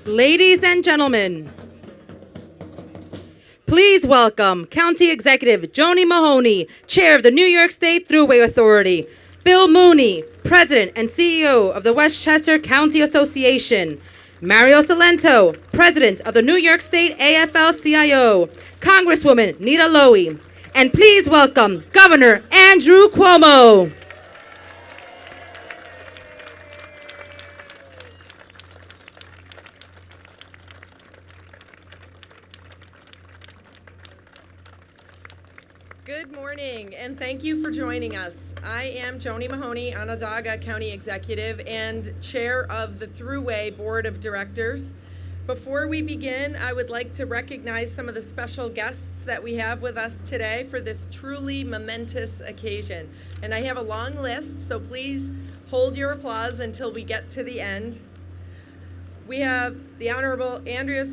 Ladies and gentlemen, please welcome County Executive Joni Mahoney, Chair of the New York State Thruway Authority, Bill Mooney, President and CEO of the Westchester County Association, Mario Salento, President of the New York State AFL-CIO, Congresswoman Nita Lowey, and please welcome Governor Andrew Cuomo. Good morning, and thank you for joining us. I am Joni Mahoney, Onondaga County Executive and Chair of the Thruway Board of Directors. Before we begin, I would like to recognize some of the special guests that we have with us today for this truly momentous occasion. And I have a long list, so please hold your applause until we get to the end. We have the Honorable Andrea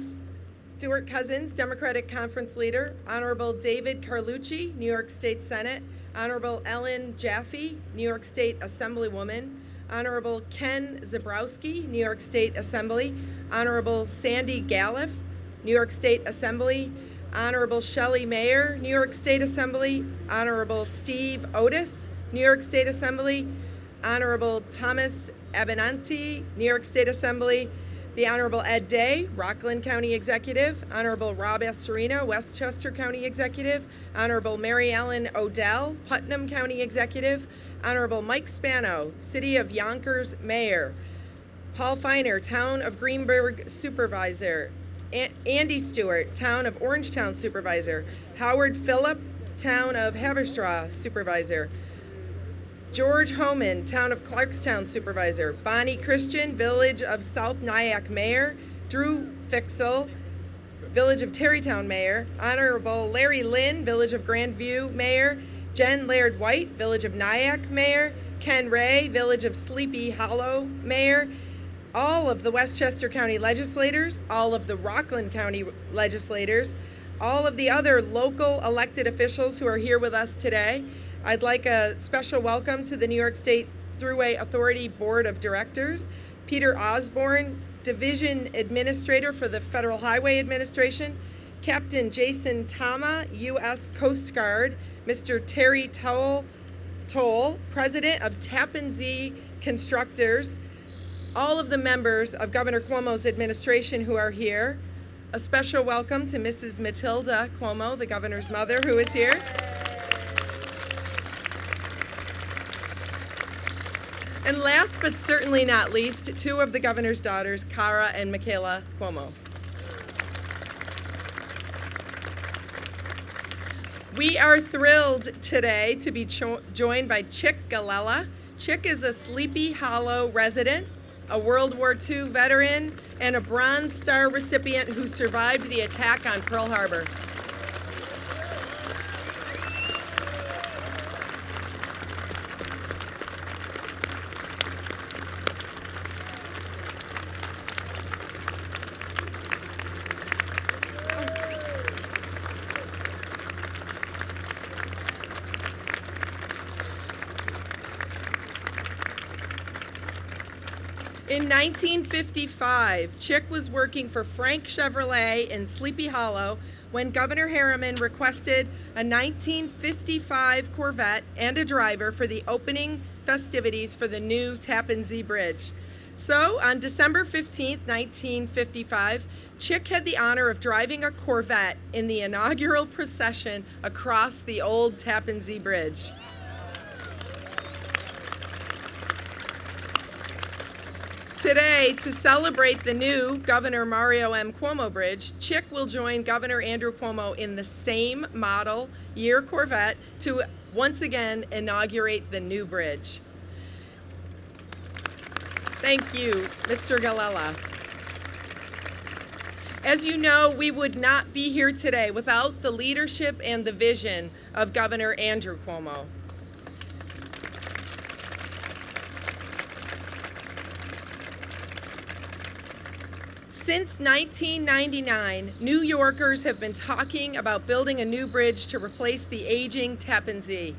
Stewart Cousins, Democratic Conference Leader, Honorable David Carlucci, New York State Senate, Honorable Ellen Jaffe, New York State Assemblywoman, Honorable Ken Zabrowski, New York State Assembly, Honorable Sandy Galliff, New York State Assembly, Honorable Shelley Mayer, New York State Assembly, Honorable Steve Otis, New York State Assembly, Honorable Thomas Abenanti, New York State Assembly, the Honorable Ed Day, Rockland County Executive, Honorable Rob Astorino, Westchester County Executive, Honorable Mary Ellen Odell, Putnam County Executive, Honorable Mike Spano, City of Yonkers Mayor, Paul Feiner, Town of Greenberg Supervisor, Andy Stewart, Town of Orangetown Supervisor, Howard Phillip, Town of Haverstraw Supervisor, George Homan, Town of Clarkstown Supervisor, Bonnie Christian, Village of South Nyack Mayor, Drew Fixel, Village of Tarrytown Mayor, Honorable Larry Lynn, Village of Grandview Mayor, Jen Laird White, Village of Nyack Mayor, Ken Ray, Village of Sleepy Hollow Mayor, all of the Westchester County legislators, all of the Rockland County legislators, all of the other local elected officials who are here with us today. I'd like a special welcome to the New York State Thruway Authority Board of Directors, Peter Osborne, Division Administrator for the Federal Highway Administration, Captain Jason Tama, U.S. Coast Guard, Mr. Terry Toll, President of Tappan Zee Constructors, all of the members of Governor Cuomo's administration who are here. A special welcome to Mrs. Matilda Cuomo, the governor's mother, who is here. And last but certainly not least, two of the governor's daughters, Cara and Michaela Cuomo. We are thrilled today to be joined by Chick Galella. Chick is a Sleepy Hollow resident, a World War II veteran, and a Bronze Star recipient who survived the attack on Pearl Harbor. In 1955, Chick was working for Frank Chevrolet in Sleepy Hollow when Governor Harriman requested a 1955 Corvette and a driver for the opening festivities for the new Tappan Zee Bridge. So, on December 15th, 1955, Chick had the honor of driving a Corvette in the inaugural procession across the old Tappan Zee Bridge. Today, to celebrate the new Governor Mario M. Cuomo Bridge, Chick will join Governor Andrew Cuomo in the same model year Corvette to once again inaugurate the new bridge. Thank you, Mr. Galella. As you know, we would not be here today without the leadership and the vision of Governor Andrew Cuomo. Since 1999, New Yorkers have been talking about building a new bridge to replace the aging Tappan Zee.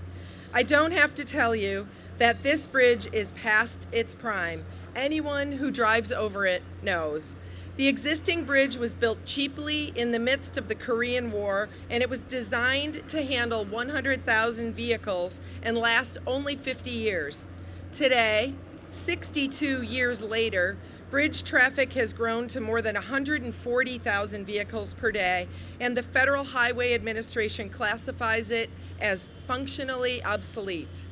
I don't have to tell you that this bridge is past its prime. Anyone who drives over it knows. The existing bridge was built cheaply in the midst of the Korean War, and it was designed to handle 100,000 vehicles and last only 50 years. Today, 62 years later, bridge traffic has grown to more than 140,000 vehicles per day, and the Federal Highway Administration classifies it as functionally obsolete.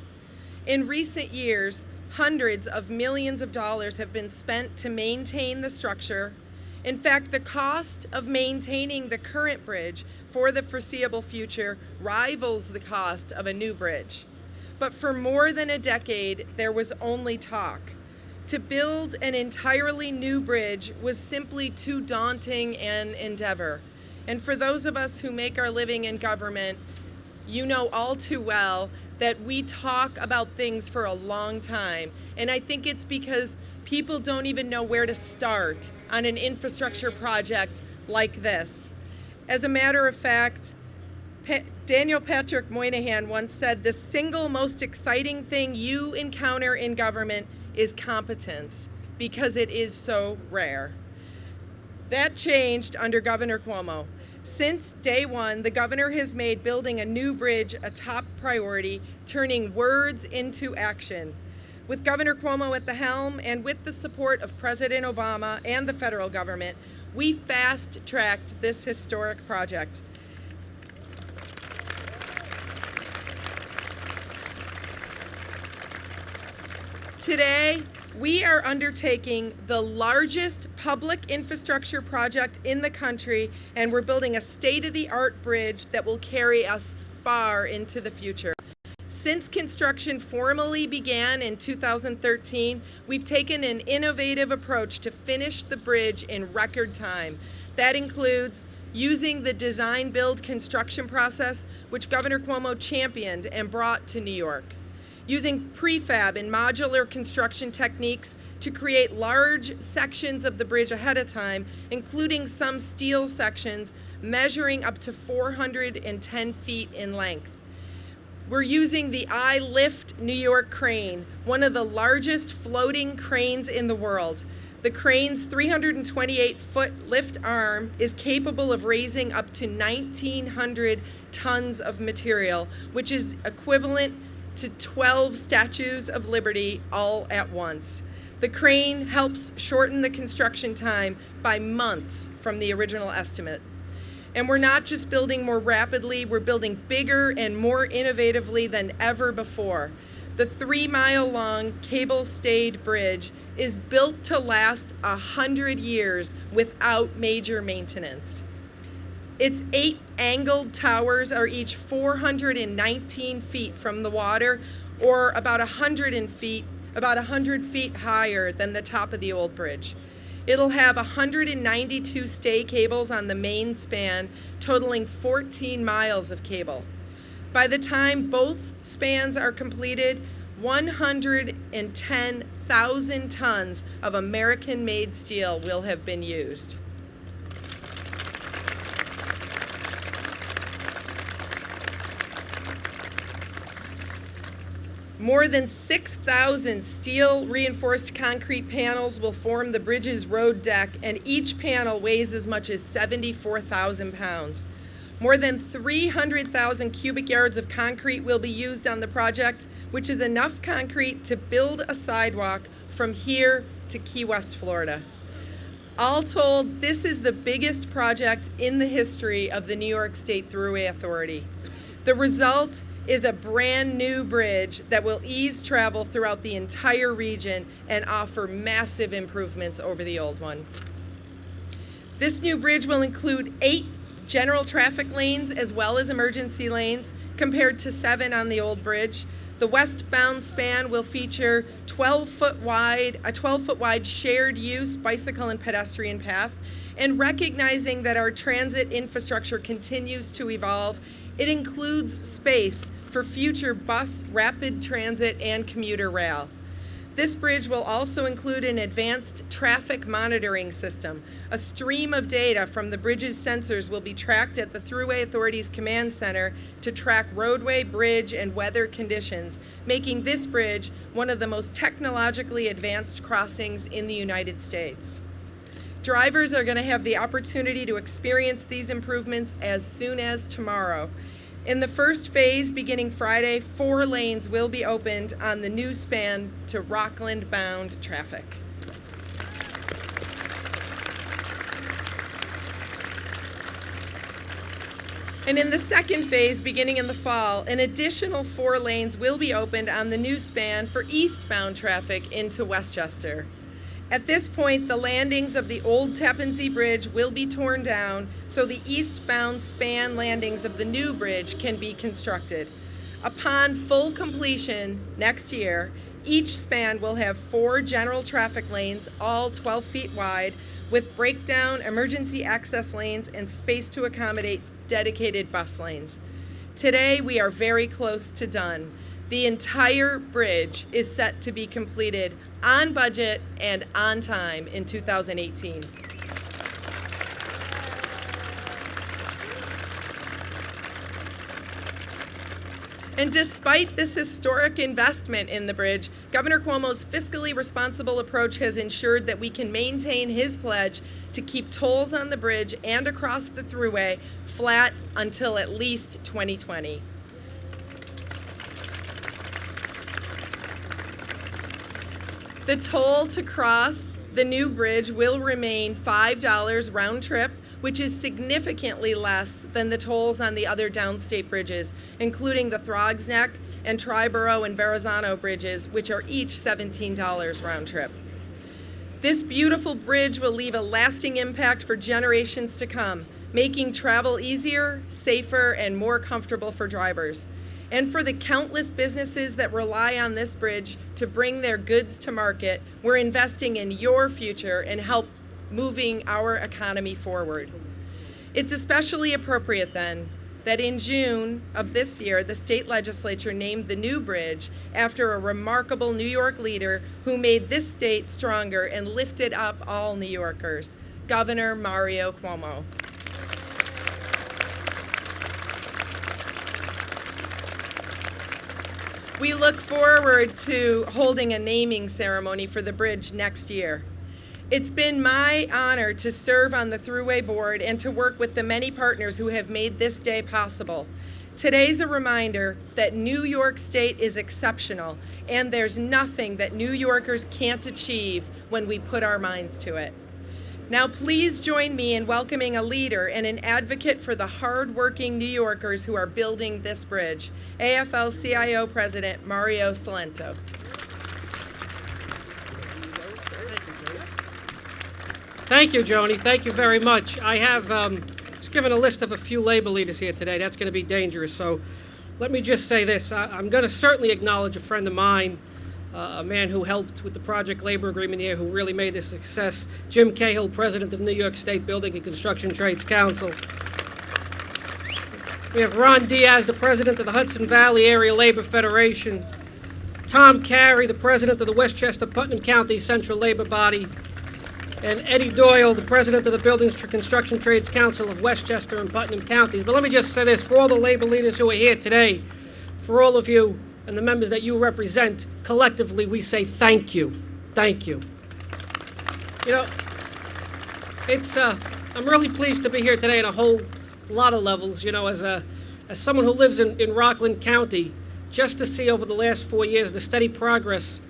In recent years, hundreds of millions of dollars have been spent to maintain the structure. In fact, the cost of maintaining the current bridge for the foreseeable future rivals the cost of a new bridge. But for more than a decade, there was only talk. To build an entirely new bridge was simply too daunting an endeavor. And for those of us who make our living in government, you know all too well that we talk about things for a long time. And I think it's because people don't even know where to start on an infrastructure project like this. As a matter of fact, Daniel Patrick Moynihan once said, "The single most exciting thing you encounter in government is competence, because it is so rare." That changed under Governor Cuomo. Since day one, the governor has made building a new bridge a top priority, turning words into action. With Governor Cuomo at the helm and with the support of President Obama and the federal government, we fast-tracked this historic project. Today, we are undertaking the largest public infrastructure project in the country, and we're building a state-of-the-art bridge that will carry us far into the future. Since construction formally began in 2013, we've taken an innovative approach to finish the bridge in record time. That includes using the design-build construction process, which Governor Cuomo championed and brought to New York. Using prefab and modular construction techniques to create large sections of the bridge ahead of time, including some steel sections measuring up to 410 feet in length. We're using the I-Lift New York crane, one of the largest floating cranes in the world. The crane's 328-foot lift arm is capable of raising up to 1,900 tons of material, which is equivalent to 12 statues of Liberty all at once. The crane helps shorten the construction time by months from the original estimate. And we're not just building more rapidly, we're building bigger and more innovatively than ever before. The 3-mile-long cable-stayed bridge is built to last 100 years without major maintenance. Its 8 angled towers are each 419 feet from the water, or about 100 feet higher than the top of the old bridge. It'll have 192 stay cables on the main span, totaling 14 miles of cable. By the time both spans are completed, 110,000 tons of American-made steel will have been used. More than 6,000 steel reinforced concrete panels will form the bridge's road deck, and each panel weighs as much as 74,000 pounds. More than 300,000 cubic yards of concrete will be used on the project, which is enough concrete to build a sidewalk from here to Key West, Florida. All told, this is the biggest project in the history of the New York State Thruway Authority. The result is a brand new bridge that will ease travel throughout the entire region and offer massive improvements over the old one. This new bridge will include 8 general traffic lanes as well as emergency lanes, compared to 7 on the old bridge. The westbound span will feature a 12-foot wide shared use bicycle and pedestrian path. And recognizing that our transit infrastructure continues to evolve, it includes space for future bus, rapid transit, and commuter rail. This bridge will also include an advanced traffic monitoring system. A stream of data from the bridge's sensors will be tracked at the Thruway Authority's command center to track roadway, bridge, and weather conditions, making this bridge one of the most technologically advanced crossings in the United States. Drivers are going to have the opportunity to experience these improvements as soon as tomorrow. In the first phase, beginning Friday, 4 lanes will be opened on the new span to Rockland-bound traffic. And in the second phase, beginning in the fall, an additional 4 lanes will be opened on the new span for eastbound traffic into Westchester. At this point, the landings of the old Tappan Zee Bridge will be torn down so the eastbound span landings of the new bridge can be constructed. Upon full completion next year, each span will have 4 general traffic lanes, all 12 feet wide, with breakdown, emergency access lanes, and space to accommodate dedicated bus lanes. Today, we are very close to done. The entire bridge is set to be completed on budget and on time in 2018. And despite this historic investment in the bridge, Governor Cuomo's fiscally responsible approach has ensured that we can maintain his pledge to keep tolls on the bridge and across the thruway flat until at least 2020. The toll to cross the new bridge will remain $5 round trip, which is significantly less than the tolls on the other downstate bridges, including the Throgs Neck and Triborough and Verrazano bridges, which are each $17 round trip. This beautiful bridge will leave a lasting impact for generations to come, making travel easier, safer, and more comfortable for drivers. And for the countless businesses that rely on this bridge to bring their goods to market, we're investing in your future and help moving our economy forward. It's especially appropriate then that in June of this year, the state legislature named the new bridge after a remarkable New York leader who made this state stronger and lifted up all New Yorkers, Governor Mario Cuomo. We look forward to holding a naming ceremony for the bridge next year. It's been my honor to serve on the Thruway Board and to work with the many partners who have made this day possible. Today's a reminder that New York State is exceptional, and there's nothing that New Yorkers can't achieve when we put our minds to it. Now please join me in welcoming a leader and an advocate for the hard-working New Yorkers who are building this bridge, AFL-CIO President Mario Salento. Thank you, Joni. Thank you very much. I have just given a list of a few labor leaders here today. That's going to be dangerous. So let me just say this. I'm going to certainly acknowledge a friend of mine, a man who helped with the project labor agreement here, who really made this a success, Jim Cahill, president of New York State Building and Construction Trades Council. We have Ron Diaz, the president of the Hudson Valley Area Labor Federation. Tom Carey, the president of the Westchester Putnam County Central Labor Body. And Eddie Doyle, the president of the Building Construction Trades Council of Westchester and Putnam Counties. But let me just say this, for all the labor leaders who are here today, for all of you and the members that you represent, collectively we say thank you. Thank you. You know, I'm really pleased to be here today on a whole lot of levels, you know, as someone who lives in Rockland County, just to see over the last 4 years the steady progress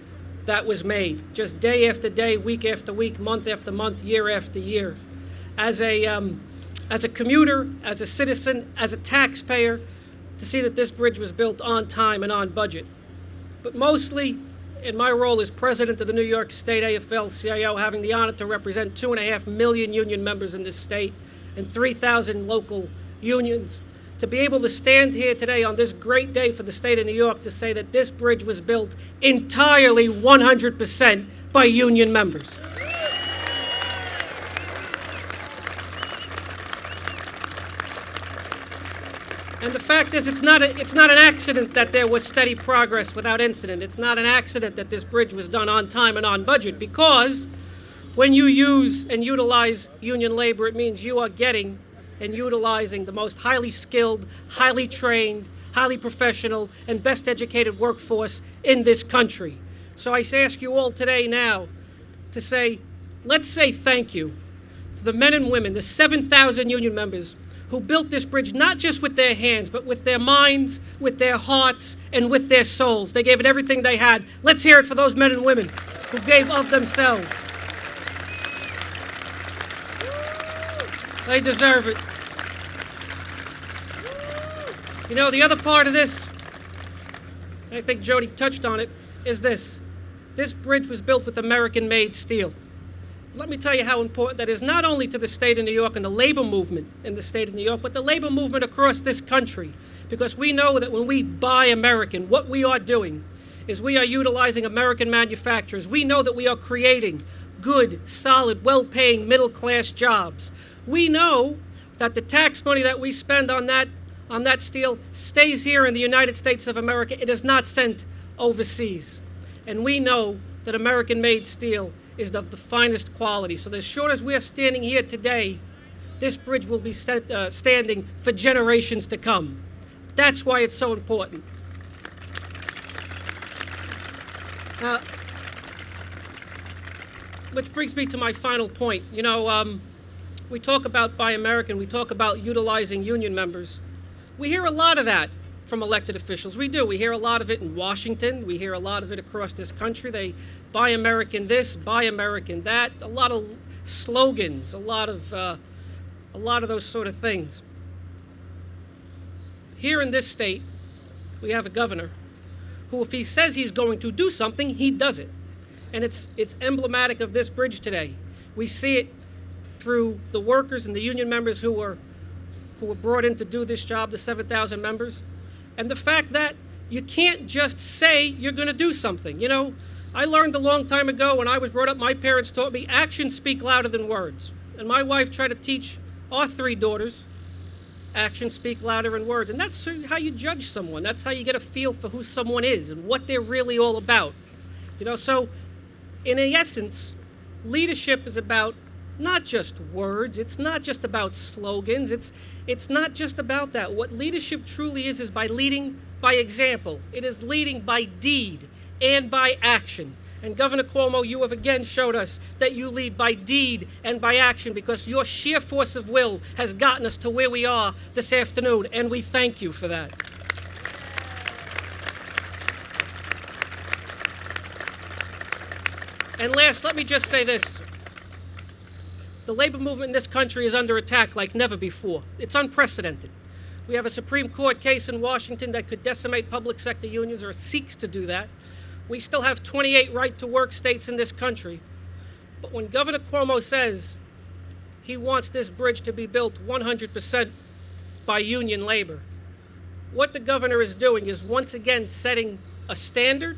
that was made, just day after day, week after week, month after month, year after year. As a commuter, as a citizen, as a taxpayer, to see that this bridge was built on time and on budget. But mostly, in my role as president of the New York State AFL-CIO, having the honor to represent 2.5 million union members in this state and 3,000 local unions, to be able to stand here today on this great day for the state of New York to say that this bridge was built entirely 100% by union members. And the fact is, it's not an accident that there was steady progress without incident. It's not an accident that this bridge was done on time and on budget, because when you use and utilize union labor, it means you are getting and utilizing the most highly skilled, highly trained, highly professional, and best educated workforce in this country. So I ask you all today now to say, let's say thank you the men and women, the 7,000 union members who built this bridge not just with their hands, but with their minds, with their hearts, and with their souls. They gave it everything they had. Let's hear it for those men and women who gave of themselves. They deserve it. You know, the other part of this, and I think Jody touched on it, is this. This bridge was built with American-made steel. Let me tell you how important that is, not only to the state of New York and the labor movement in the state of New York, but the labor movement across this country. Because we know that when we buy American, what we are doing is we are utilizing American manufacturers. We know that we are creating good, solid, well-paying, middle-class jobs. We know that the tax money that we spend on that steel stays here in the United States of America. It is not sent overseas. And we know that American-made steel is of the finest quality. So as short as we are standing here today, this bridge will be standing for generations to come. That's why it's so important. Which brings me to my final point. You know, we talk about Buy American, we talk about utilizing union members. We hear a lot of that from elected officials. We do. We hear a lot of it in Washington. We hear a lot of it across this country. They buy American this, buy American that. A lot of slogans, a lot of those sort of things. Here in this state, we have a governor who, if he says he's going to do something, he does it. And it's emblematic of this bridge today. We see it through the workers and the union members who were brought in to do this job, the 7,000 members. And the fact that you can't just say you're going to do something. You know, I learned a long time ago when I was brought up, my parents taught me actions speak louder than words. And my wife tried to teach our 3 daughters, actions speak louder than words. And that's how you judge someone. That's how you get a feel for who someone is and what they're really all about. You know, so in essence, leadership is about not just words. It's not just about slogans. It's not just about that. What leadership truly is by leading by example. It is leading by deed and by action. And Governor Cuomo, you have again showed us that you lead by deed and by action because your sheer force of will has gotten us to where we are this afternoon, and we thank you for that. And last, let me just say this. The labor movement in this country is under attack like never before. It's unprecedented. We have a Supreme Court case in Washington that could decimate public sector unions or seeks to do that. We still have 28 right-to-work states in this country. But when Governor Cuomo says he wants this bridge to be built 100% by union labor, what the governor is doing is once again setting a standard.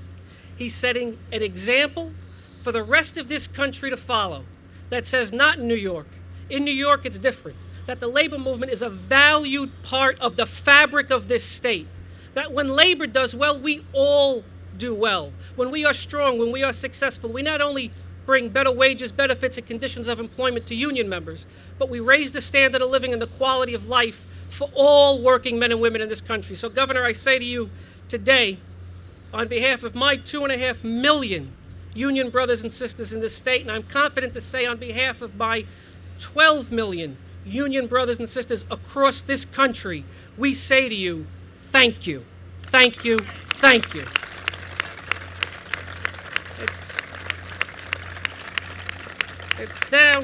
He's setting an example for the rest of this country to follow. That says not in New York. In New York, it's different. That the labor movement is a valued part of the fabric of this state. That when labor does well, we all do well. When we are strong, when we are successful, we not only bring better wages, benefits, and conditions of employment to union members, but we raise the standard of living and the quality of life for all working men and women in this country. So, Governor, I say to you today, on behalf of my 2.5 million union brothers and sisters in this state, and I'm confident to say on behalf of my 12 million union brothers and sisters across this country, we say to you, thank you, thank you, thank you. It's now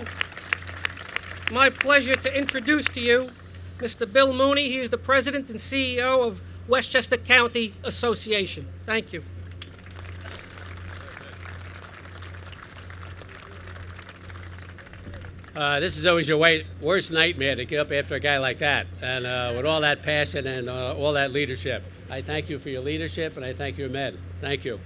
my pleasure to introduce to you Mr. Bill Mooney. He is the president and CEO of Westchester County Association. Thank you. This is always your worst nightmare to get up after a guy like that, and with all that passion and all that leadership. I thank you for your leadership, and I thank your men. Thank you.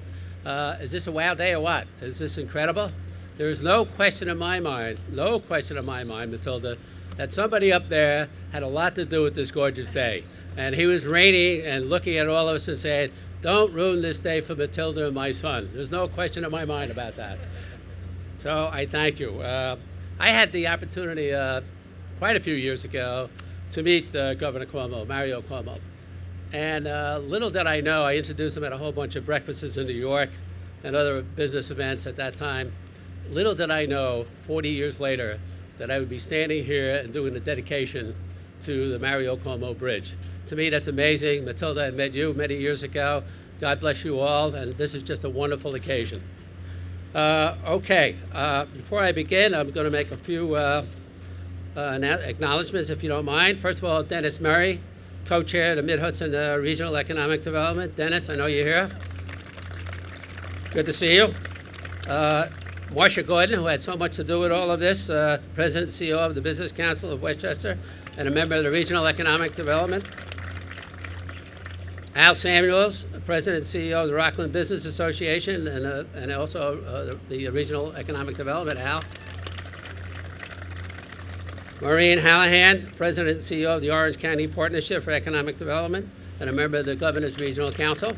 Is this a wow day or what? Is this incredible? There is no question in my mind, Matilda, that somebody up there had a lot to do with this gorgeous day. And he was reigning and looking at all of us and saying, don't ruin this day for Matilda and my son. There's no question in my mind about that. So I thank you. I had the opportunity quite a few years ago to meet Governor Cuomo, Mario Cuomo. And little did I know, I introduced him at a whole bunch of breakfasts in New York and other business events at that time. Little did I know, 40 years later, that I would be standing here and doing the dedication to the Mario Cuomo Bridge. To me, that's amazing. Matilda, I met you many years ago. God bless you all, and this is just a wonderful occasion. Before I begin, I'm going to make a few acknowledgments, if you don't mind. First of all, Dennis Murray, co-chair of the Mid-Hudson Regional Economic Development. Dennis, I know you're here. Good to see you. Marcia Gordon, who had so much to do with all of this, President and CEO of the Business Council of Westchester, and a member of the Regional Economic Development. Al Samuels, President and CEO of the Rockland Business Association, and also the Regional Economic Development. Al. Maureen Hallahan, President and CEO of the Orange County Partnership for Economic Development, and a member of the Governor's Regional Council.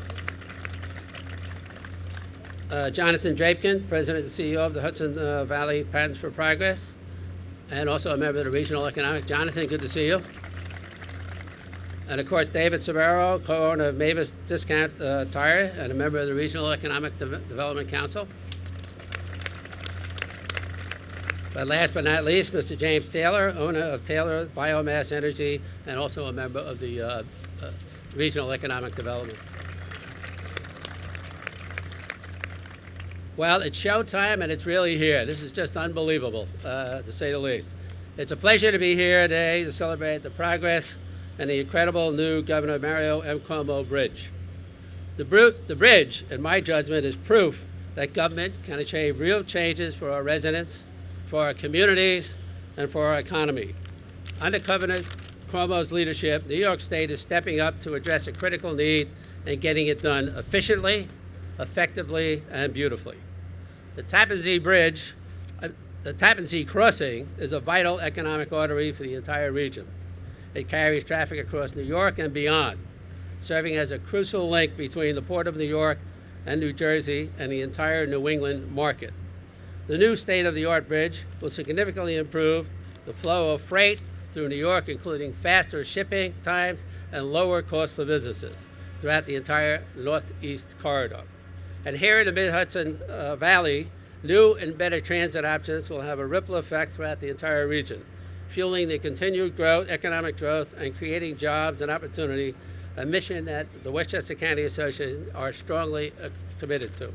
Jonathan Drapkin, President and CEO of the Hudson Valley Patents for Progress, and also a member of the Regional Economic. Jonathan, good to see you. And of course, David Sabero, co-owner of Mavis Discount Tire, and a member of the Regional Economic Development Council. But last but not least, Mr. James Taylor, owner of Taylor Biomass Energy, and also a member of the Regional Economic Development. Well, it's showtime, and it's really here. This is just unbelievable, to say the least. It's a pleasure to be here today to celebrate the progress and the incredible new Governor Mario M. Cuomo Bridge. The bridge, in my judgment, is proof that government can achieve real changes for our residents, for our communities, and for our economy. Under Governor Cuomo's leadership, New York State is stepping up to address a critical need and getting it done efficiently, effectively, and beautifully. The Tappan Zee Bridge, the Tappan Zee Crossing, is a vital economic artery for the entire region. It carries traffic across New York and beyond, serving as a crucial link between the Port of New York and New Jersey and the entire New England market. The new state-of-the-art bridge will significantly improve the flow of freight through New York, including faster shipping times and lower costs for businesses throughout the entire northeast corridor. And here in the Mid-Hudson Valley, new and better transit options will have a ripple effect throughout the entire region, fueling the continued growth, economic growth, and creating jobs and opportunity, a mission that the Westchester County Association are strongly committed to.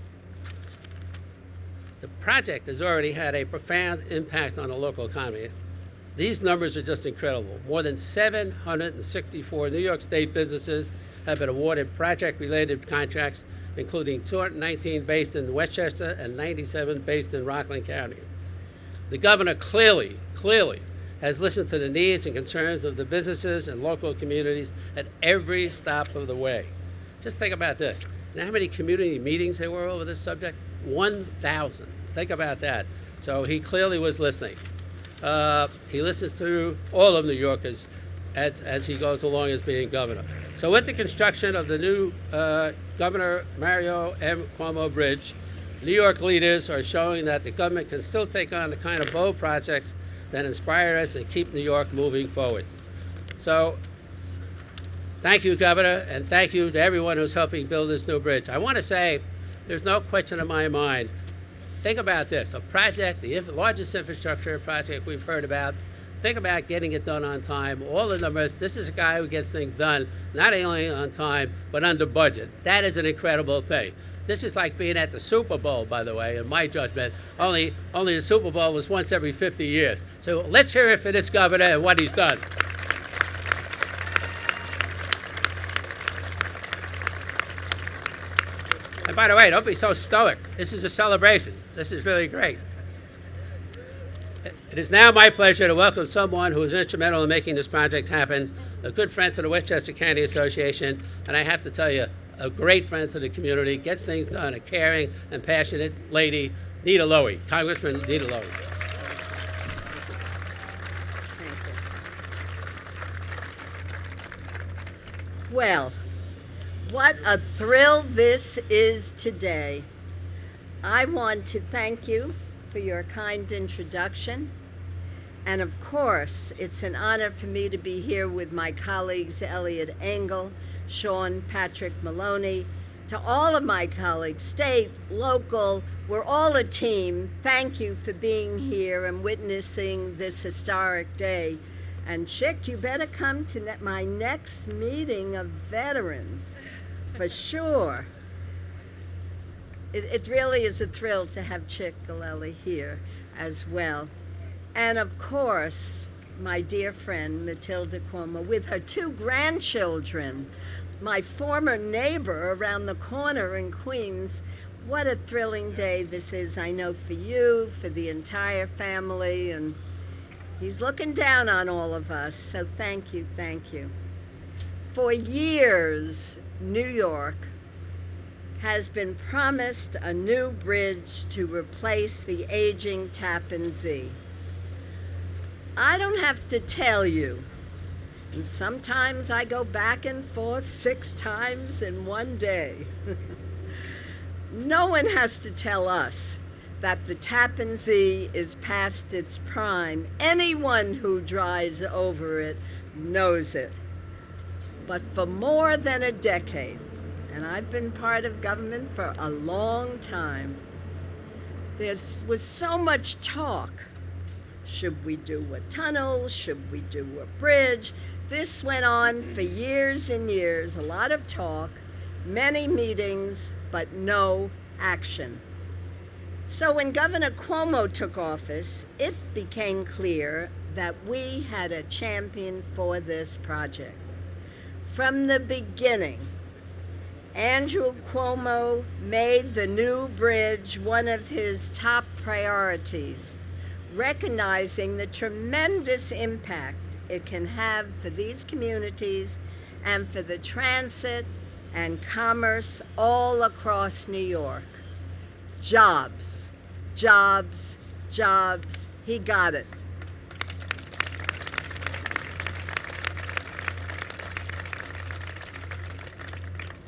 The project has already had a profound impact on the local economy. These numbers are just incredible. More than 764 New York State businesses have been awarded project-related contracts, including 219 based in Westchester and 97 based in Rockland County. The governor clearly has listened to the needs and concerns of the businesses and local communities at every stop of the way. Just think about this. You know how many community meetings there were over this subject? 1,000. Think about that. So he clearly was listening. He listens to all of New Yorkers as he goes along as being governor. So with the construction of the new Governor Mario M. Cuomo Bridge, New York leaders are showing that the government can still take on the kind of bold projects that inspire us and keep New York moving forward. So thank you, Governor, and thank you to everyone who's helping build this new bridge. I want to say there's no question in my mind. Think about this, a project, the largest infrastructure project we've heard about. Think about getting it done on time, all the numbers. This is a guy who gets things done, not only on time, but under budget. That is an incredible thing. This is like being at the Super Bowl, by the way, in my judgment. Only the Super Bowl was once every 50 years. So let's hear it for this governor and what he's done. And by the way, don't be so stoic. This is a celebration. This is really great. It is now my pleasure to welcome someone who was instrumental in making this project happen, a good friend to the Westchester County Association, and I have to tell you, a great friend to the community, gets things done, a caring and passionate lady, Nita Lowy, Congressman Nita Lowy. Well, what a thrill this is today. I want to thank you for your kind introduction. And of course, it's an honor for me to be here with my colleagues, Elliot Engel, Sean Patrick Maloney, to all of my colleagues, state, local, We're all a team. Thank you for being here and witnessing this historic day. And Chick, you better come to my next meeting of veterans, for sure. It really is a thrill to have Chick Galelli here as well. And of course, my dear friend Matilda Cuomo with her 2 grandchildren, my former neighbor around the corner in Queens. What a thrilling day this is, I know, for you, for the entire family, and he's looking down on all of us, so thank you, thank you. For years, New York has been promised a new bridge to replace the aging Tappan Zee. I don't have to tell you, and sometimes I go back and forth 6 times in one day. No one has to tell us that the Tappan Zee is past its prime. Anyone who drives over it knows it. But for more than a decade, and I've been part of government for a long time, there was so much talk. Should we do a tunnel? Should we do a bridge? This went on for years and years, a lot of talk, many meetings, but no action. So when Governor Cuomo took office, it became clear that we had a champion for this project. From the beginning, Andrew Cuomo made the new bridge one of his top priorities, recognizing the tremendous impact it can have for these communities and for the transit and commerce all across New York. Jobs, jobs, jobs. He got it.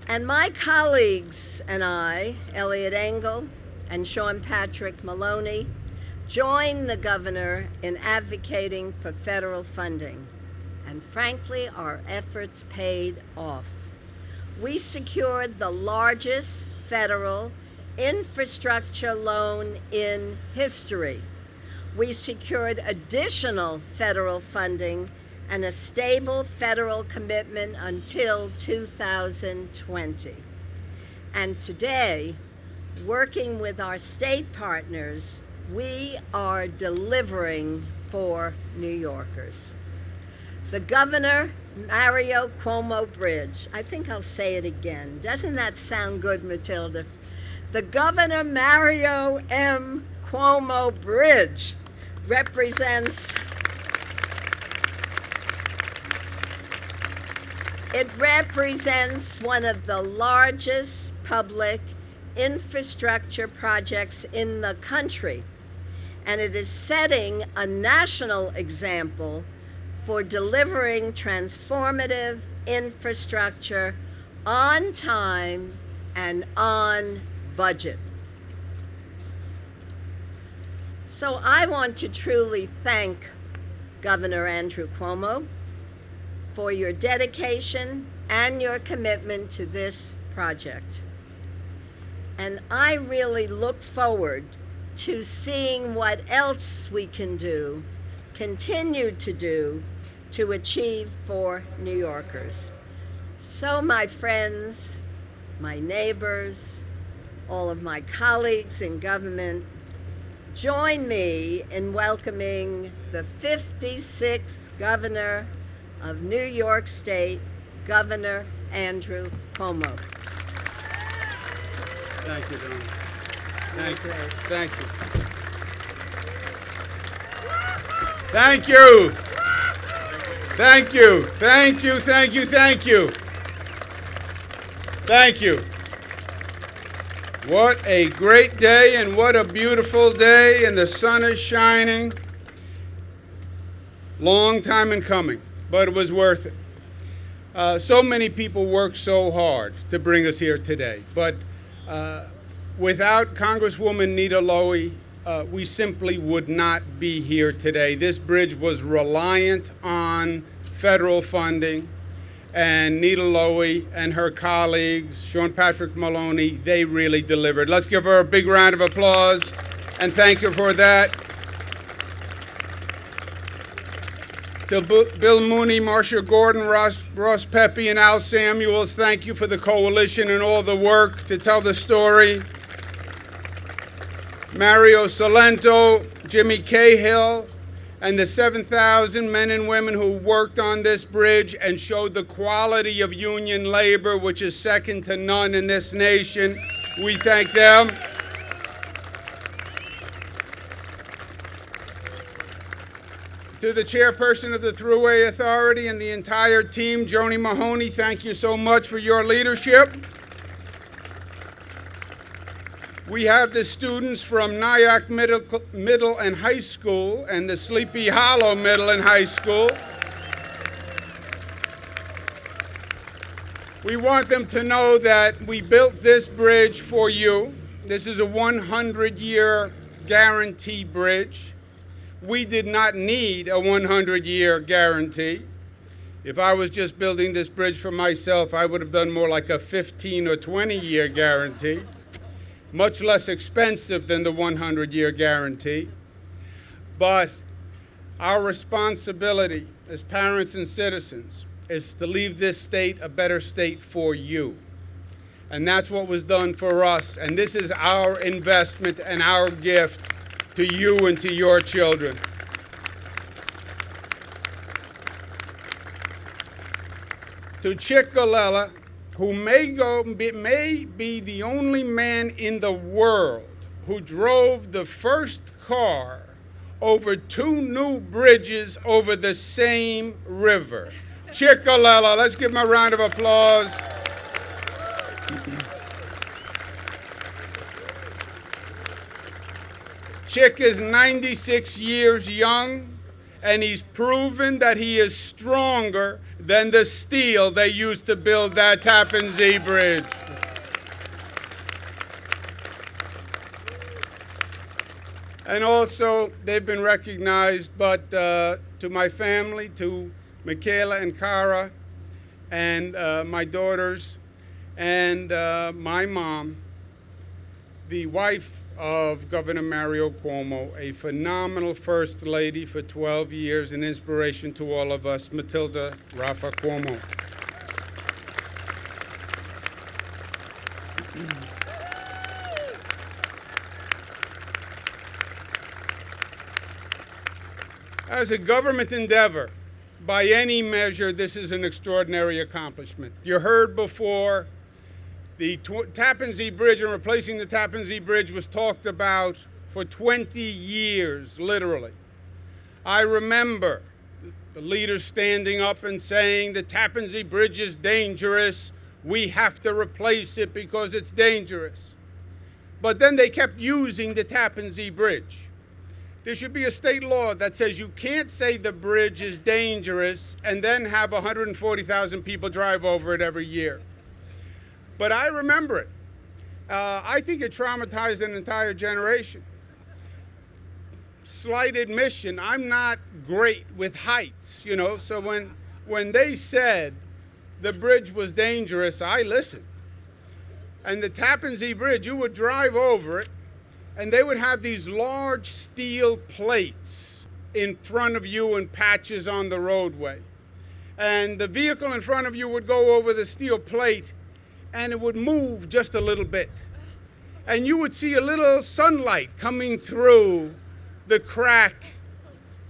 And my colleagues and I, Elliot Engel and Sean Patrick Maloney, joined the governor in advocating for federal funding. And frankly, our efforts paid off. We secured the largest federal infrastructure loan in history. We secured additional federal funding and a stable federal commitment until 2020. And today, working with our state partners, we are delivering for New Yorkers. The Governor Mario Cuomo Bridge, I think I'll say it again. Doesn't that sound good, Matilda? The Governor Mario M. Cuomo Bridge represents one of the largest public infrastructure projects in the country, and it is setting a national example for delivering transformative infrastructure on time and on budget. So I want to truly thank Governor Andrew Cuomo for your dedication and your commitment to this project. And I really look forward to seeing what else we can do, continue to do, to achieve for New Yorkers. So my friends, my neighbors, all of my colleagues in government, join me in welcoming the 56th Governor of New York State, Governor Andrew Cuomo. Thank you, Donna. Thank you. Thank you. Thank you. Thank you. Thank you. Thank you. Thank you. Thank you. What a great day and what a beautiful day, and the sun is shining. Long time in coming, but it was worth it. So many people worked so hard to bring us here today, but without Congresswoman Nita Lowey, we simply would not be here today. This bridge was reliant on federal funding, and Nita Lowy and her colleagues, Sean Patrick Maloney, they really delivered. Let's give her a big round of applause and thank her for that. To Bill Mooney, Marcia Gordon, Ross Pepe, and Al Samuels, thank you for the coalition and all the work to tell the story. Mario Salento, Jimmy Cahill, and the 7,000 men and women who worked on this bridge and showed the quality of union labor, which is second to none in this nation. We thank them. To the chairperson of the Thruway Authority and the entire team, Joni Mahoney, thank you so much for your leadership. We have the students from Nyack Middle and High School and the Sleepy Hollow Middle and High School. We want them to know that we built this bridge for you. This is a 100-year guarantee bridge. We did not need a 100-year guarantee. If I was just building this bridge for myself, I would have done more like a 15 or 20-year guarantee, much less expensive than the 100-year guarantee. But our responsibility as parents and citizens is to leave this state a better state for you. And that's what was done for us. And this is our investment and our gift to you and to your children. To Chick Galella, who may be the only man in the world who drove the first car over 2 new bridges over the same river. Chick Galella, let's give him a round of applause. Chick is 96 years young, and he's proven that he is stronger than the steel they used to build that Tappan Zee Bridge. And also, they've been recognized, but to my family, to Michaela and Cara, and my daughters, and my mom, the wife of Governor Mario Cuomo, a phenomenal First Lady for 12 years, an inspiration to all of us, Matilda Rafa Cuomo. As a government endeavor, by any measure, this is an extraordinary accomplishment. You heard before, the Tappan Zee Bridge and replacing the Tappan Zee Bridge was talked about for 20 years, literally. I remember the leaders standing up and saying the Tappan Zee Bridge is dangerous. We have to replace it because it's dangerous. But then they kept using the Tappan Zee Bridge. There should be a state law that says you can't say the bridge is dangerous and then have 140,000 people drive over it every year. But I remember it. I think it traumatized an entire generation. Slight admission, I'm not great with heights, you know, so when they said the bridge was dangerous, I listened. And the Tappan Zee Bridge, you would drive over it, and they would have these large steel plates in front of you and patches on the roadway. And the vehicle in front of you would go over the steel plate, and it would move just a little bit. And you would see a little sunlight coming through the crack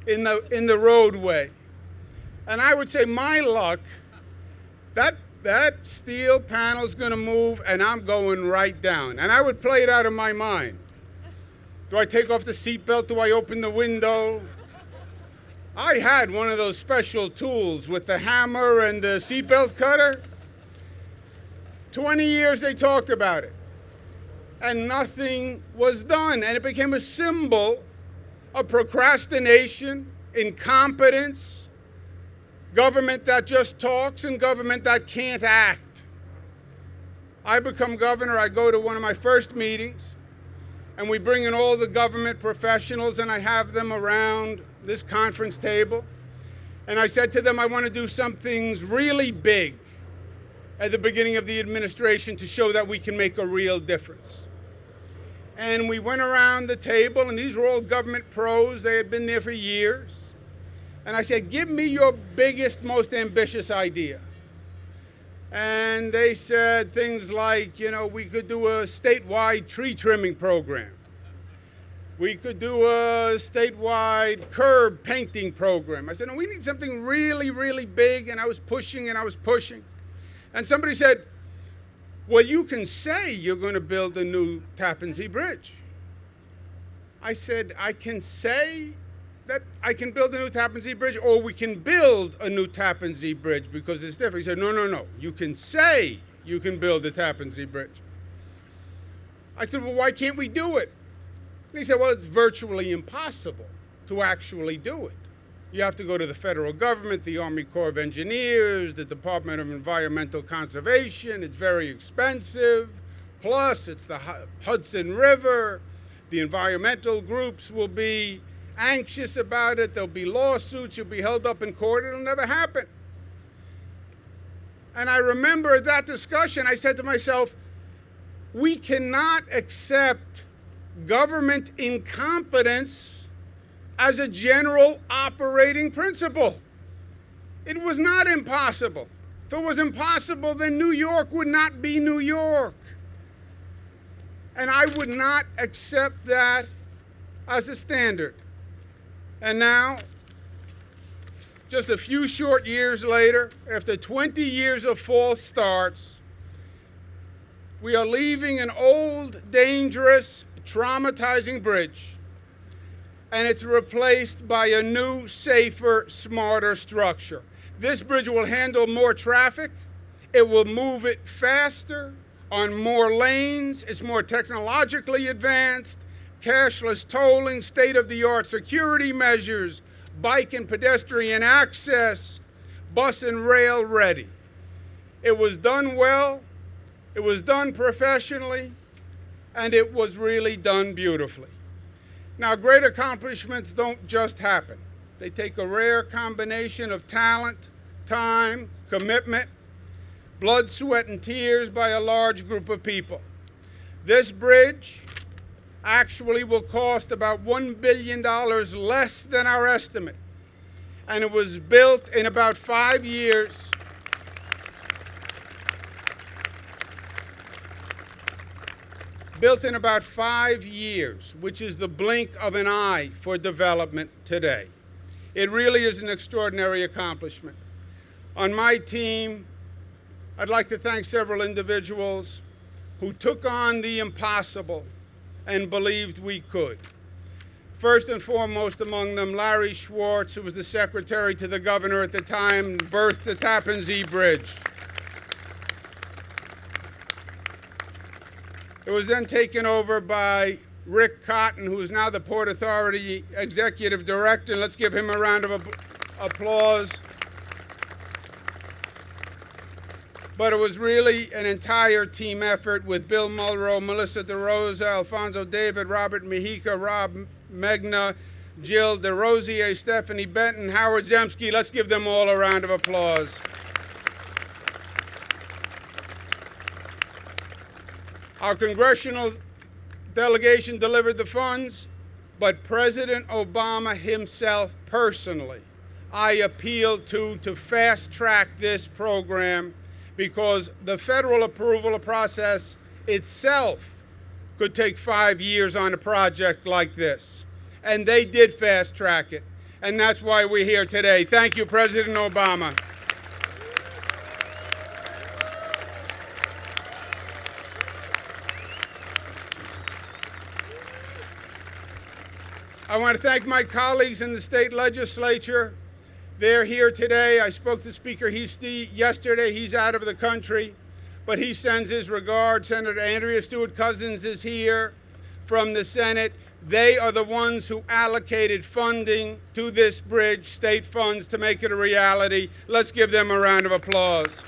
in the roadway. And I would say, my luck, that steel panel's gonna move and I'm going right down. And I would play it out of my mind. Do I take off the seatbelt? Do I open the window? I had one of those special tools with the hammer and the seatbelt cutter. 20 years they talked about it, and nothing was done. And it became a symbol of procrastination, incompetence, government that just talks and government that can't act. I become governor, I go to one of my first meetings, and we bring in all the government professionals, and I have them around this conference table. And I said to them, I want to do some things really big at the beginning of the administration to show that we can make a real difference. And we went around the table, and these were all government pros. They had been there for years. And I said, give me your biggest, most ambitious idea. And they said things like, we could do a statewide tree trimming program. We could do a statewide curb painting program. I said, no, we need something really, really big. And I was pushing and I was pushing. And somebody said, well, you can say you're going to build a new Tappan Zee Bridge. I said, I can say that I can build a new Tappan Zee Bridge, or we can build a new Tappan Zee Bridge because it's different. He said, no. You can say you can build a Tappan Zee Bridge. I said, well, why can't we do it? And he said, well, it's virtually impossible to actually do it. You have to go to the federal government, the Army Corps of Engineers, the Department of Environmental Conservation. It's very expensive. Plus, it's the Hudson River. The environmental groups will be anxious about it. There'll be lawsuits. You'll be held up in court. It'll never happen. And I remember that discussion. I said to myself, we cannot accept government incompetence as a general operating principle. It was not impossible. If it was impossible, then New York would not be New York. And I would not accept that as a standard. And now, just a few short years later, after 20 years of false starts, we are leaving an old, dangerous, traumatizing bridge, and it's replaced by a new, safer, smarter structure. This bridge will handle more traffic. It will move it faster on more lanes. It's more technologically advanced. Cashless tolling, state-of-the-art security measures, bike and pedestrian access, bus and rail ready. It was done well, it was done professionally, and it was really done beautifully. Now, great accomplishments don't just happen. They take a rare combination of talent, time, commitment, blood, sweat, and tears by a large group of people. This bridge actually will cost about $1 billion less than our estimate. And it was built in about 5 years. Built in about 5 years, which is the blink of an eye for development today. It really is an extraordinary accomplishment. On my team, I'd like to thank several individuals who took on the impossible and believed we could. First and foremost among them, Larry Schwartz, who was the secretary to the governor at the time, birthed the Tappan Zee Bridge. It was then taken over by Rick Cotton, who is now the Port Authority Executive Director. Let's give him a round of applause. But it was really an entire team effort with Bill Mulrow, Melissa DeRosa, Alfonso David, Robert Mejica, Rob Megna, Jill DeRosier, Stephanie Benton, Howard Zemsky. Let's give them all a round of applause. Our congressional delegation delivered the funds, but President Obama himself personally, I appealed to fast-track this program because the federal approval process itself could take 5 years on a project like this. And they did fast-track it. And that's why we're here today. Thank you, President Obama. I want to thank my colleagues in the state legislature. They're here today. I spoke to Speaker Heastie yesterday. He's out of the country, but he sends his regards. Senator Andrea Stewart-Cousins is here from the Senate. They are the ones who allocated funding to this bridge, state funds, to make it a reality. Let's give them a round of applause.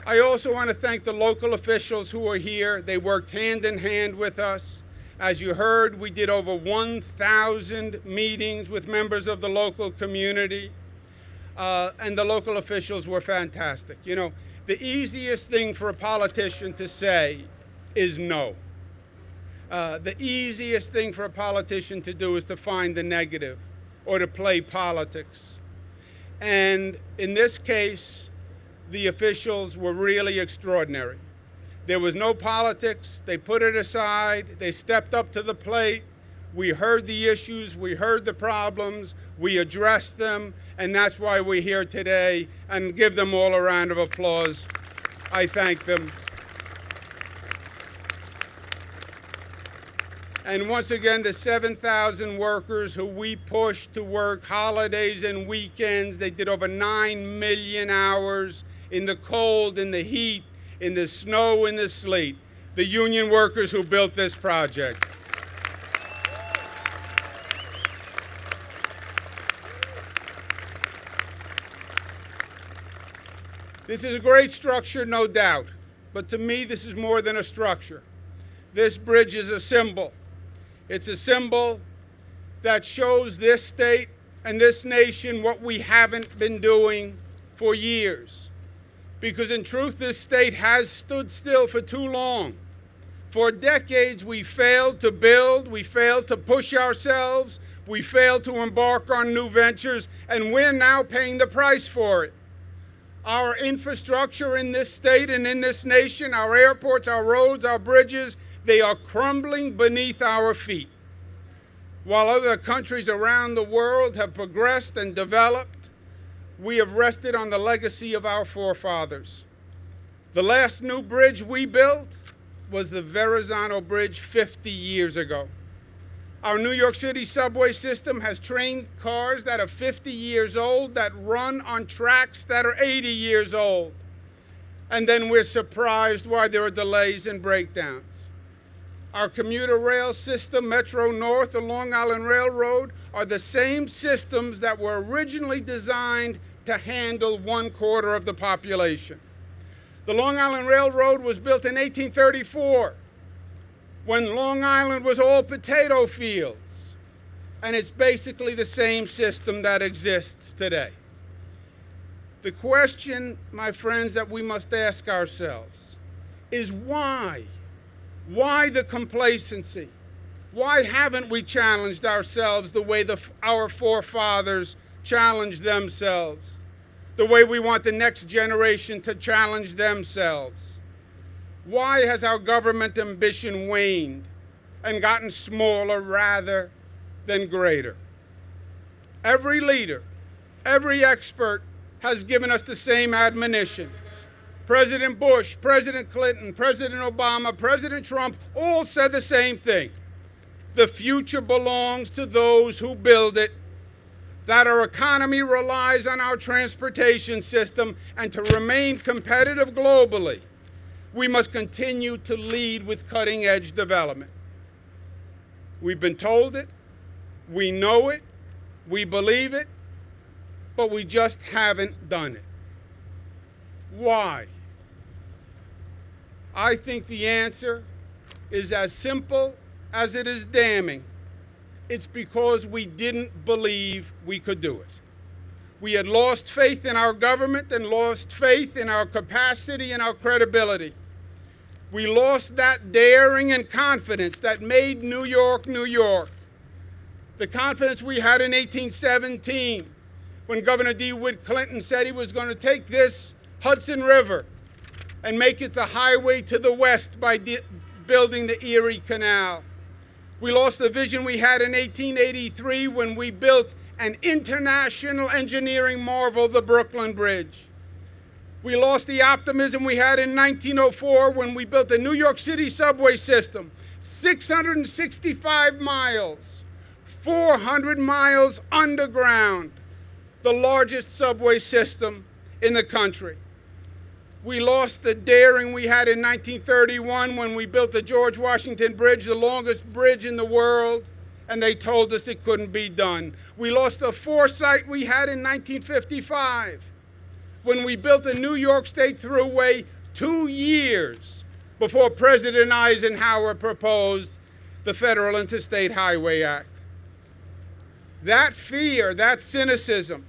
I also want to thank the local officials who are here. They worked hand in hand with us. As you heard, we did over 1,000 meetings with members of the local community, and the local officials were fantastic. You know, the easiest thing for a politician to say is no. The easiest thing for a politician to do is to find the negative or to play politics. And in this case, the officials were really extraordinary. There was no politics. They put it aside. They stepped up to the plate. We heard the issues. We heard the problems. We addressed them. And that's why we're here today. And give them all a round of applause. I thank them. And once again, the 7,000 workers who we pushed to work holidays and weekends, they did over 9 million hours in the cold, in the heat, in the snow, in the sleet. The union workers who built this project. This is a great structure, no doubt. But to me, this is more than a structure. This bridge is a symbol. It's a symbol that shows this state and this nation what we haven't been doing for years. Because in truth, this state has stood still for too long. For decades, we failed to build, we failed to push ourselves, we failed to embark on new ventures, and we're now paying the price for it. Our infrastructure in this state and in this nation, our airports, our roads, our bridges, they are crumbling beneath our feet. While other countries around the world have progressed and developed, we have rested on the legacy of our forefathers. The last new bridge we built was the Verrazano Bridge 50 years ago. Our New York City subway system has train cars that are 50 years old that run on tracks that are 80 years old. And then we're surprised why there are delays and breakdowns. Our commuter rail system, Metro North, the Long Island Railroad, are the same systems that were originally designed to handle 1/4 of the population. The Long Island Railroad was built in 1834 when Long Island was all potato fields. And it's basically the same system that exists today. The question, my friends, that we must ask ourselves is why? Why the complacency? Why haven't we challenged ourselves the way our forefathers challenged themselves, the way we want the next generation to challenge themselves? Why has our government ambition waned and gotten smaller rather than greater? Every leader, every expert has given us the same admonition. President Bush, President Clinton, President Obama, President Trump all said the same thing. The future belongs to those who build it, that our economy relies on our transportation system, and to remain competitive globally, we must continue to lead with cutting-edge development. We've been told it, we know it, we believe it, but we just haven't done it. Why? I think the answer is as simple as it is damning. It's because we didn't believe we could do it. We had lost faith in our government and lost faith in our capacity and our credibility. We lost that daring and confidence that made New York, New York. The confidence we had in 1817 when Governor DeWitt Clinton said he was going to take this Hudson River and make it the highway to the west by building the Erie Canal. We lost the vision we had in 1883 when we built an international engineering marvel, the Brooklyn Bridge. We lost the optimism we had in 1904 when we built the New York City subway system, 665 miles, 400 miles underground, the largest subway system in the country. We lost the daring we had in 1931 when we built the George Washington Bridge, the longest bridge in the world, and they told us it couldn't be done. We lost the foresight we had in 1955 when we built the New York State Thruway 2 years before President Eisenhower proposed the Federal Interstate Highway Act. That fear, that cynicism,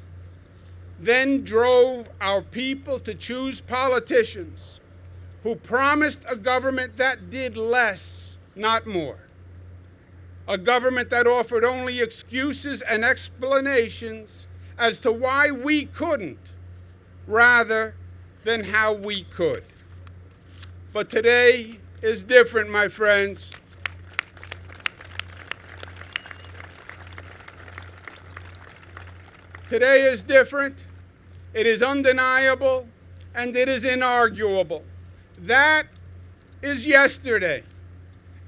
then drove our people to choose politicians who promised a government that did less, not more. A government that offered only excuses and explanations as to why we couldn't, rather than how we could. But today is different, my friends. Today is different. It is undeniable, and it is inarguable. That is yesterday,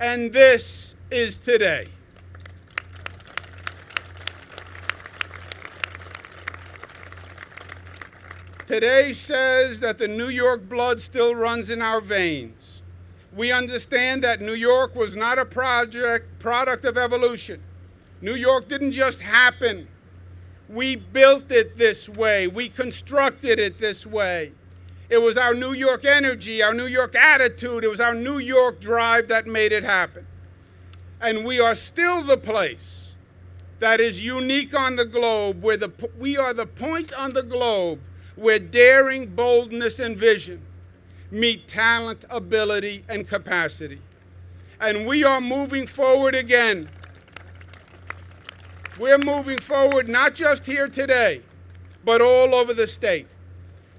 and this is today. Today says that the New York blood still runs in our veins. We understand that New York was not a product of evolution. New York didn't just happen. We built it this way. We constructed it this way. It was our New York energy, our New York attitude, it was our New York drive that made it happen. And we are still the place that is unique on the globe, where we are the point on the globe where daring, boldness, and vision meet talent, ability, and capacity. And we are moving forward again. We're moving forward not just here today, but all over the state,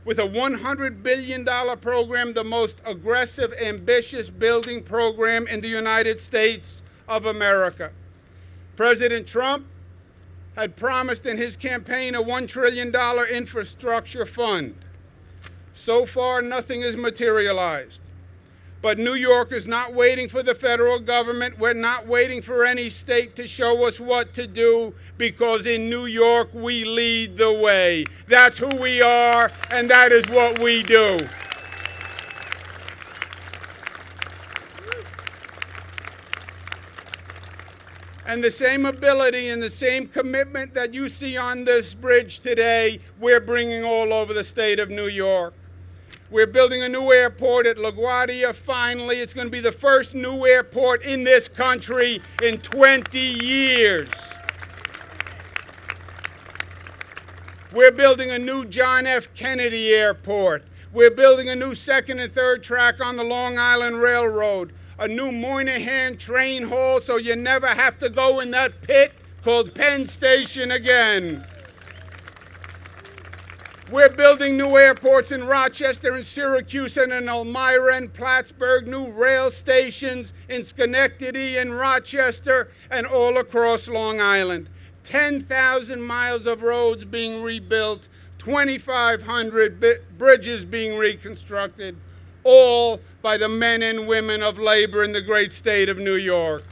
with a $100 billion program, the most aggressive, ambitious building program in the United States of America. President Trump had promised in his campaign a $1 trillion infrastructure fund. So far, nothing has materialized. But New York is not waiting for the federal government. We're not waiting for any state to show us what to do, because in New York, we lead the way. That's who we are, and that is what we do. And the same ability and the same commitment that you see on this bridge today, we're bringing all over the state of New York. We're building a new airport at LaGuardia. Finally, it's going to be the first new airport in this country in 20 years. We're building a new John F. Kennedy Airport. We're building a new second and third track on the Long Island Railroad. A new Moynihan train hall, so you never have to go in that pit called Penn Station again. We're building new airports in Rochester and Syracuse and in Elmira and Plattsburgh, new rail stations in Schenectady and Rochester and all across Long Island. 10,000 miles of roads being rebuilt, 2,500 bridges being reconstructed, all by the men and women of labor in the great state of New York.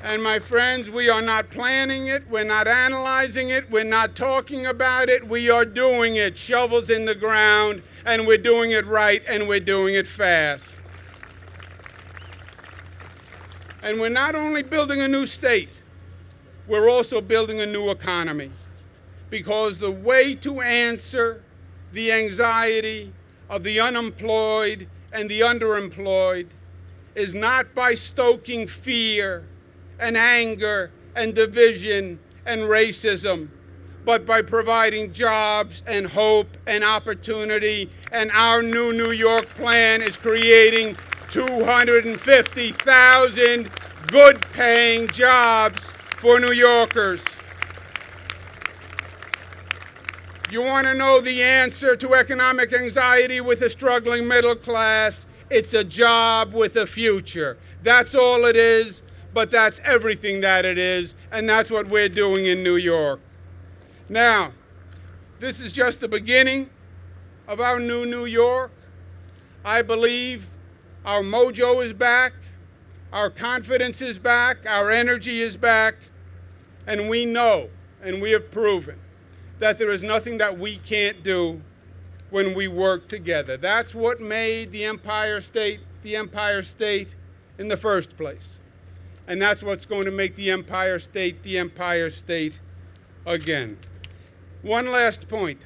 And my friends, we are not planning it, we're not analyzing it, we're not talking about it, we are doing it. Shovels in the ground, and we're doing it right, and we're doing it fast. And we're not only building a new state, we're also building a new economy. Because the way to answer the anxiety of the unemployed and the underemployed is not by stoking fear and anger and division and racism, but by providing jobs and hope and opportunity. And our new New York plan is creating 250,000 good-paying jobs for New Yorkers. You want to know the answer to economic anxiety with a struggling middle class? It's a job with a future. That's all it is, but that's everything that it is, and that's what we're doing in New York. Now, this is just the beginning of our new New York. I believe our mojo is back, our confidence is back, our energy is back, and we know, and we have proven, that there is nothing that we can't do when we work together. That's what made the Empire State in the first place. And that's what's going to make the Empire State again. One last point.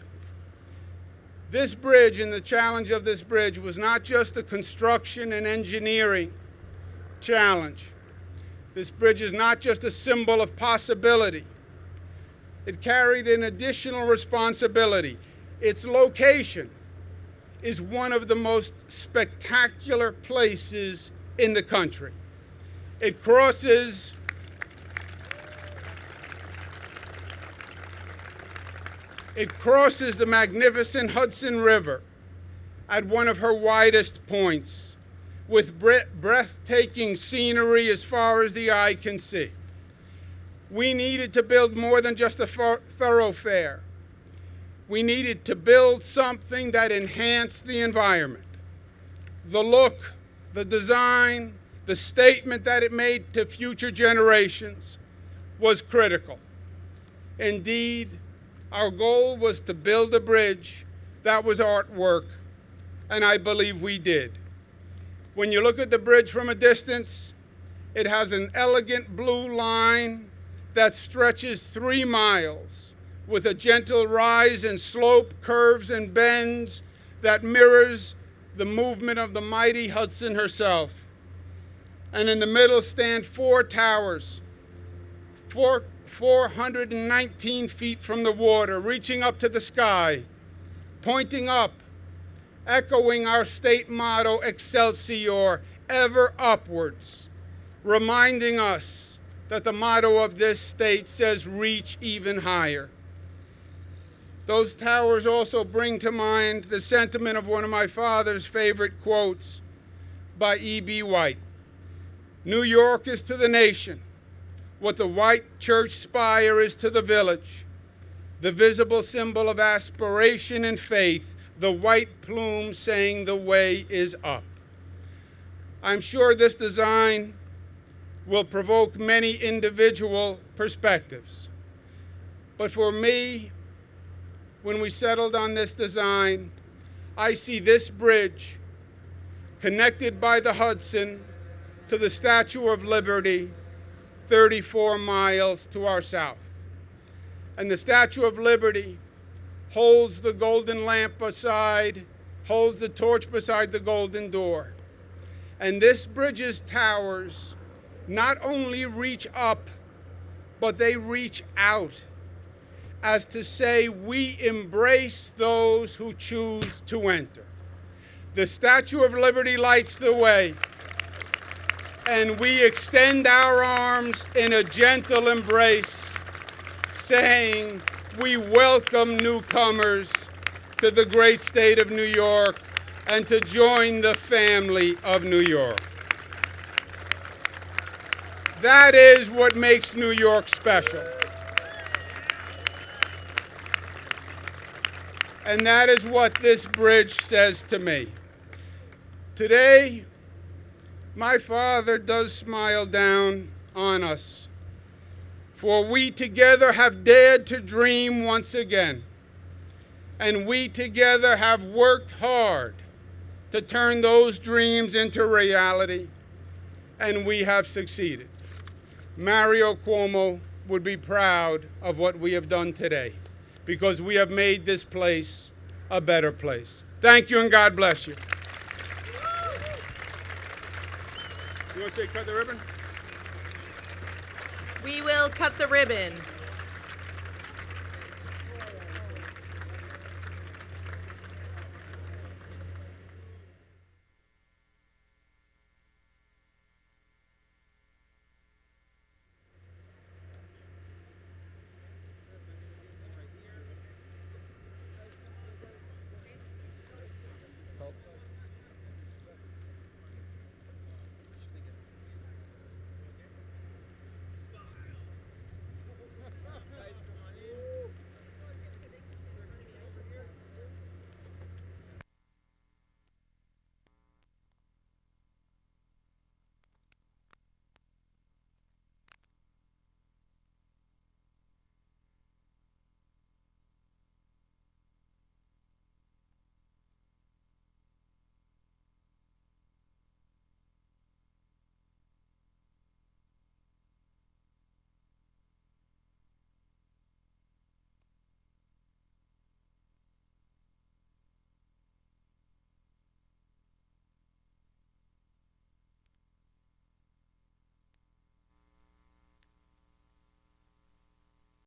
This bridge and the challenge of this bridge was not just a construction and engineering challenge. This bridge is not just a symbol of possibility. It carried an additional responsibility. Its location is one of the most spectacular places in the country. It crosses the magnificent Hudson River at one of her widest points, with breathtaking scenery as far as the eye can see. We needed to build more than just a thoroughfare. We needed to build something that enhanced the environment. The look, the design, the statement that it made to future generations was critical. Indeed, our goal was to build a bridge that was artwork, and I believe we did. When you look at the bridge from a distance, it has an elegant blue line that stretches 3 miles with a gentle rise and slope, curves and bends that mirrors the movement of the mighty Hudson herself. And in the middle stand 4 towers, 419 feet from the water, reaching up to the sky, pointing up, echoing our state motto, Excelsior, ever upwards, reminding us that the motto of this state says, reach even higher. Those towers also bring to mind the sentiment of one of my father's favorite quotes by E.B. White. New York is to the nation what the white church spire is to the village, the visible symbol of aspiration and faith, the white plume saying the way is up. I'm sure this design will provoke many individual perspectives. But for me, when we settled on this design, I see this bridge connected by the Hudson to the Statue of Liberty 34 miles to our south. And the Statue of Liberty holds the golden lamp beside, holds the torch beside the golden door. And this bridge's towers not only reach up, but they reach out, as to say, we embrace those who choose to enter. The Statue of Liberty lights the way, and we extend our arms in a gentle embrace, saying, we welcome newcomers to the great state of New York and to join the family of New York. That is what makes New York special. And that is what this bridge says to me. Today, my father does smile down on us, for we together have dared to dream once again, and we together have worked hard to turn those dreams into reality, and we have succeeded. Mario Cuomo would be proud of what we have done today, because we have made this place a better place. Thank you, and God bless you. You want to say cut the ribbon? We will cut the ribbon.